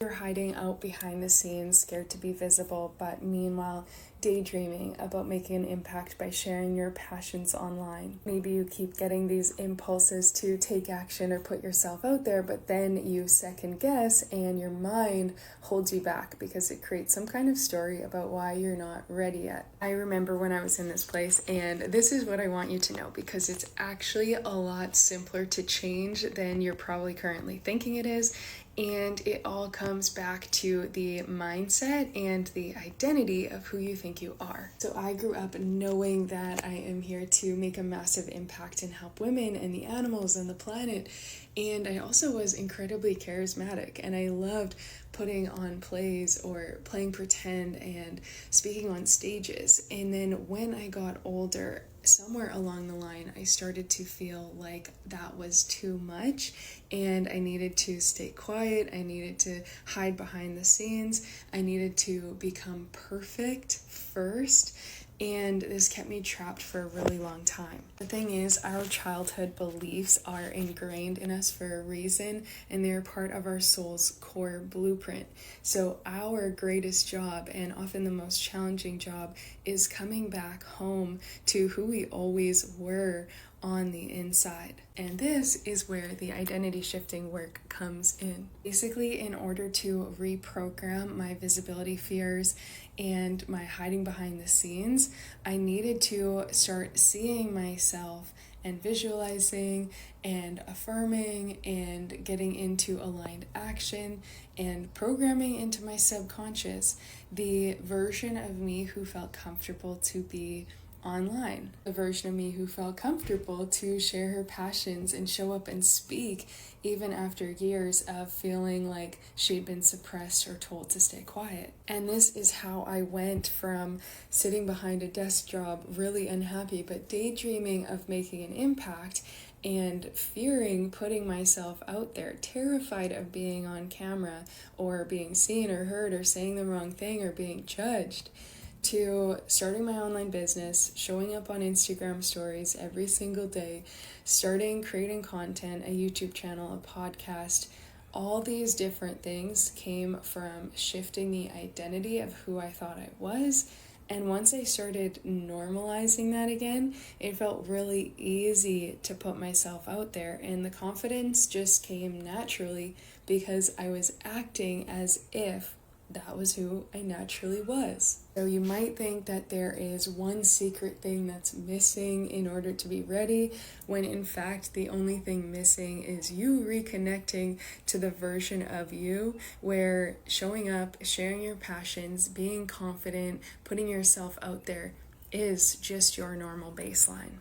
You're hiding out behind the scenes, scared to be visible, but meanwhile daydreaming about making an impact by sharing your passions online. Maybe you keep getting these impulses to take action or put yourself out there, but then you second guess and your mind holds you back because it creates some kind of story about why you're not ready yet. I remember when I was in this place, and this is what I want you to know because it's actually a lot simpler to change than you're probably currently thinking it is. And it all comes back to the mindset and the identity of who you think you are. So I grew up knowing that I am here to make a massive impact and help women and the animals and the planet. And I also was incredibly charismatic, and I loved putting on plays or playing pretend and speaking on stages. And then when I got older, somewhere along the line, I started to feel like that was too much and I needed to stay quiet. I needed to hide behind the scenes. I needed to become perfect first. And this kept me trapped for a really long time. The thing is, our childhood beliefs are ingrained in us for a reason, and they're part of our soul's core blueprint. So our greatest job, and often the most challenging job, is coming back home to who we always were on the inside. And this is where the identity shifting work comes in. Basically, in order to reprogram my visibility fears and my hiding behind the scenes, I needed to start seeing myself and visualizing and affirming and getting into aligned action and programming into my subconscious the version of me who felt comfortable to be online, the version of me who felt comfortable to share her passions and show up and speak even after years of feeling like she'd been suppressed or told to stay quiet. And this is how I went from sitting behind a desk job really unhappy but daydreaming of making an impact and fearing putting myself out there, terrified of being on camera or being seen or heard or saying the wrong thing or being judged, to starting my online business, showing up on Instagram stories every single day, starting creating content, a YouTube channel, a podcast. All these different things came from shifting the identity of who I thought I was. And once I started normalizing that again, it felt really easy to put myself out there. And the confidence just came naturally because I was acting as if that was who I naturally was. So you might think that there is one secret thing that's missing in order to be ready, when in fact the only thing missing is you reconnecting to the version of you where showing up, sharing your passions, being confident, putting yourself out there is just your normal baseline.